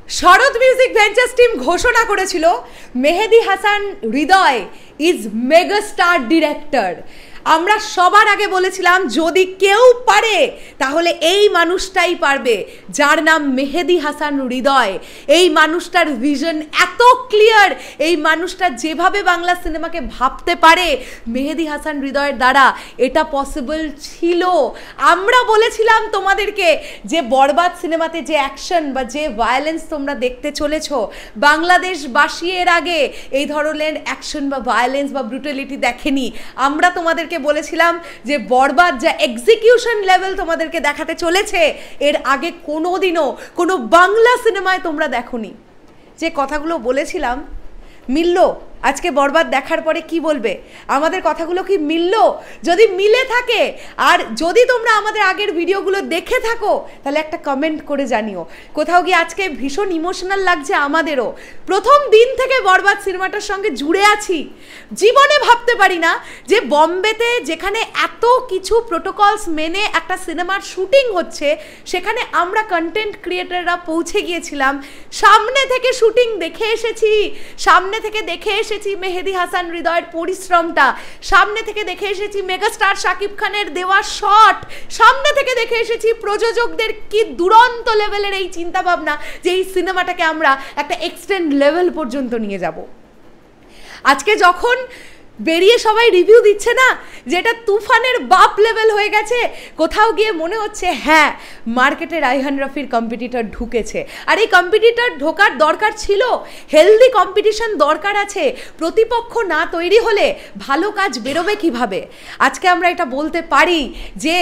শরৎ music ventures team ঘোষণা করেছিল মেহেদী হাসান হৃদয় is megastar director. আমরা সবার আগে বলেছিলাম যদি কেউ পারে তাহলে এই মানুষটাই পারবে, যার নাম মেহেদী হাসান হৃদয়। এই মানুষটার ভিশন এত ক্লিয়ার, এই মানুষটা যেভাবে বাংলা সিনেমাকে ভাবতে পারে মেহেদী হাসান হৃদয়ের দ্বারা এটা পসিবল ছিল। আমরা বলেছিলাম তোমাদেরকে যে বরবাদ সিনেমাতে যে অ্যাকশন বা যে ভায়োলেন্স তোমরা দেখতে চলেছ, বাংলাদেশবাসী এর আগে এই ধরনের অ্যাকশন বা ভায়োলেন্স বা ব্রুটালিটি দেখেনি। আমরা তোমাদেরকে বলেছিলাম যে বরবাদ যা এক্সিকিউশন লেভেল তোমাদেরকে দেখাতে চলেছে এর আগে কোনোদিনও কোনো বাংলা সিনেমায় তোমরা দেখোনি। যে কথাগুলো বলেছিলাম মিলল? আজকে বরবাদ দেখার পরে কি বলবে? আমাদের কথাগুলো কি মিলল? যদি মিলে থাকে আর যদি তোমরা আমাদের আগের ভিডিওগুলো দেখে থাকো তাহলে একটা কমেন্ট করে জানিও। কোথাও গিয়ে আজকে ভীষণ ইমোশনাল লাগছে আমাদেরও। প্রথম দিন থেকে বরবাদ সিনেমাটার সঙ্গে জুড়ে আছি। জীবনে ভাবতে পারি না যে বম্বেতে যেখানে এত কিছু প্রোটোকলস মেনে একটা সিনেমার শুটিং হচ্ছে সেখানে আমরা কন্টেন্ট ক্রিয়েটাররা পৌঁছে গিয়েছিলাম। সামনে থেকে শুটিং দেখে এসেছি, সামনে থেকে দেখে এসেছি মেহেদী হাসান হৃদয়ের পরিশ্রমটা, সামনে থেকে দেখে এসেছি মেগাস্টার শাকিব খানের দেওয়া শট, সামনে থেকে দেখে এসেছি প্রযোজকদের কি দুরন্ত লেভেলের এই চিন্তাভাবনা যে এই সিনেমাটাকে আমরা একটা এক্সটেন্ড লেভেল পর্যন্ত নিয়ে যাব। আজকে যখন বেরিয়ে সবাই রিভিউ দিচ্ছে না যেটা তুফানের বাপ লেভেল হয়ে গেছে, কোথাও গিয়ে মনে হচ্ছে হ্যাঁ মার্কেটে রায়হান রাফির কম্পিটিটর ঢুকেছে। আর এই কম্পিটিটর ঢোকার দরকার ছিল, হেলদি কম্পিটিশন দরকার আছে। প্রতিপক্ষ না তৈরি হলে ভালো কাজ বেরোবে কিভাবে? আজকে আমরা এটা বলতে পারি যে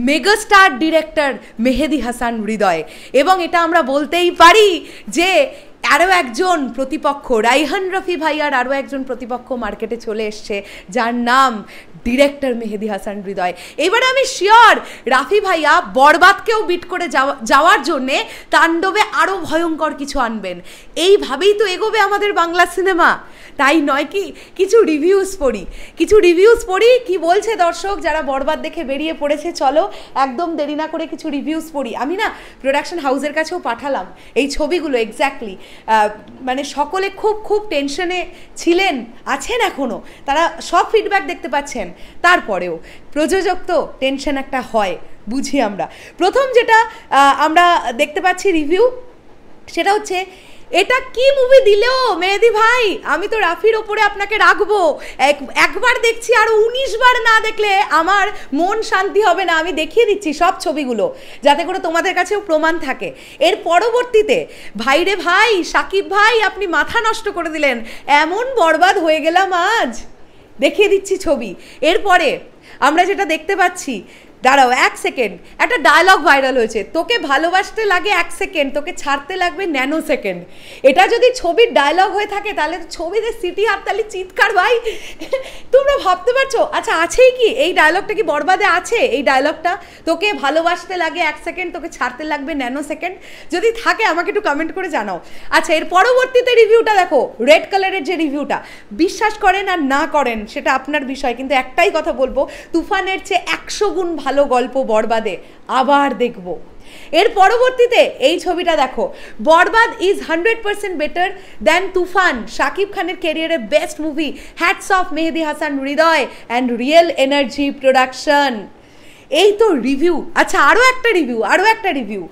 মেগাস্টার ডিরেক্টর মেহেদী হাসান হৃদয়, এবং এটা আমরা বলতেই পারি যে আরও একজন প্রতিপক্ষ রায়হান রাফি ভাইয়ার আরও একজন প্রতিপক্ষ মার্কেটে চলে এসছে যার নাম ডিরেক্টর মেহেদী হাসান হৃদয়। এবারে আমি শিওর রাফি ভাইয়া বরবাদকেও বিট করে যাওয়ার জন্যে তাণ্ডবে আরও ভয়ঙ্কর কিছু আনবেন। এইভাবেই তো এগোবে আমাদের বাংলা সিনেমা, তাই নয় কি? কিছু রিভিউজ পড়ি কি বলছে দর্শক যারা বরবাদ দেখে বেরিয়ে পড়েছে। চলো একদম দেরি না করে কিছু রিভিউজ পড়ি। আমি না প্রোডাকশন হাউসের কাছেও পাঠালাম এই ছবিগুলো। এক্স্যাক্টলি মানে সকলে খুব টেনশনে ছিলেন, আছেন এখনও, তারা সব ফিডব্যাক দেখতে পাচ্ছেন। তারপরেও প্রযোজক তো টেনশন একটা হয়, বুঝি আমরা। প্রথম যেটা আমরা দেখতে পাচ্ছি রিভিউ, সেটা হচ্ছে এটা কি মুভি দিলো মেহেদী ভাই, আমি তো রাফির ওপরে আপনাকে রাখবো। একবার দেখছি আর 19 বার না দেখলে আমার মন শান্তি হবে না। আমি দেখিয়ে দিচ্ছি সব ছবিগুলো যাতে করে তোমাদের কাছেও প্রমাণ থাকে। এর পরবর্তীতে ভাই রে ভাই, সাকিব ভাই আপনি মাথা নষ্ট করে দিলেন, এমন বরবাদ হয়ে গেলাম আজ, দেখিয়ে দিচ্ছি ছবি। এরপরে আমরা যেটা দেখতে পাচ্ছি, দাঁড়াও 1 সেকেন্ড, একটা ডায়লগ ভাইরাল হয়েছে, তোকে ভালোবাসতে লাগে 1 সেকেন্ড, তোকে ছাড়তে লাগবে ন্যানো সেকেন্ড। এটা যদি ছবির ডায়লগ হয়ে থাকে তাহলে তো ছবিতে সিটি হাততালি চিৎকার ভাই, তোমরা ভাবতে পারছো? আচ্ছা আছেই কি এই ডায়লগটা? কি বরবাদে আছে এই ডায়লগটা? তোকে ভালোবাসতে লাগে 1 সেকেন্ড, তোকে ছাড়তে লাগবে ন্যানো সেকেন্ড। যদি থাকে আমাকে একটু কমেন্ট করে জানাও। আচ্ছা এর পরবর্তীতে রিভিউটা দেখো, রেড কালারের যে রিভিউটা, বিশ্বাস করেন আর না করেন সেটা আপনার বিষয়, কিন্তু একটাই কথা বলবো, তুফানের চেয়ে 100 গুণ ভালো গল্প বরবাদে আবার দেখব। এর পরবর্তীতে এই ছবিটা দেখো, Borbaad is 100% better than Toofan, Shakib খানের ক্যারিয়ারের best movie, hats off Mehedi Hasan Hridoy and real energy production. এই তো রিভিউ। আচ্ছা আরও একটা রিভিউ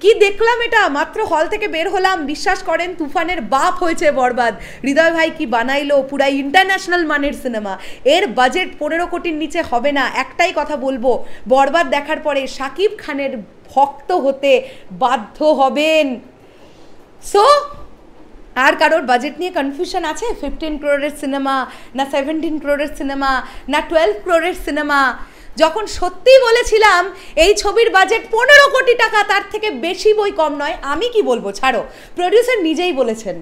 কি দেখলাম, এটা মাত্র হল থেকে বের হলাম, বিশ্বাস করেন তুফানের বাপ হয়েছে বরবাদ। হৃদয় ভাই কি বানাইলো, পুরা ইন্টারন্যাশনাল মানের সিনেমা। এর বাজেট 15 কোটির নিচে হবে না। একটাই কথা বলবো, বরবাদ দেখার পরে শাকিব খানের ভক্ত হতে বাধ্য হবেন। সো আর কারোর বাজেট নিয়ে কনফিউশন আছে? 15 crore সিনেমা না 17 crore সিনেমা না 12 crore সিনেমা? যখন সত্যি বলেছিলাম এই ছবির বাজেট 15 কোটি টাকা, তার থেকে বেশি বই কম নয়। আমি কি বলবো, ছাড়ো, প্রডিউসার নিজেই বলেছেন।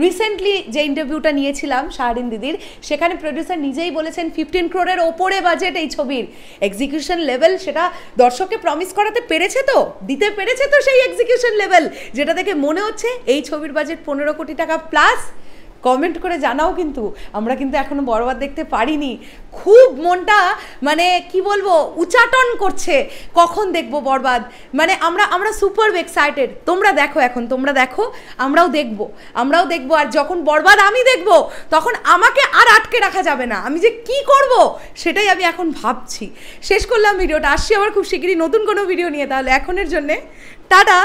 রিসেন্টলি যে ইন্টারভিউটা নিয়েছিলাম শাহরিন দিদির, সেখানে প্রডিউসার নিজেই বলেছেন 15 crore ওপরে বাজেট এই ছবির। এক্সিকিউশন লেভেল সেটা দর্শককে প্রমিস করাতে পেরেছে তো, দিতে পেরেছে তো সেই এক্সিকিউশন লেভেল, যেটা দেখে মনে হচ্ছে এই ছবির বাজেট 15 কোটি টাকা প্লাস। কমেন্ট করে জানাও। কিন্তু আমরা কিন্তু এখনো বরবাদ দেখতে পারিনি, খুব মনটা মানে কি বলবো উচাটন করছে কখন দেখবো বরবাদ। মানে আমরা সুপার এক্সাইটেড। তোমরা দেখো, এখন তোমরা দেখো, আমরাও দেখবো। আর যখন বরবাদ আমি দেখবো তখন আমাকে আর আটকে রাখা যাবে না, আমি যে কি করব সেটাই আমি এখন ভাবছি। শেষ করলাম ভিডিওটা, আসছি আবার খুব শিগগিরই নতুন কোনো ভিডিও নিয়ে। তাহলে এখনের জন্যে টাটা।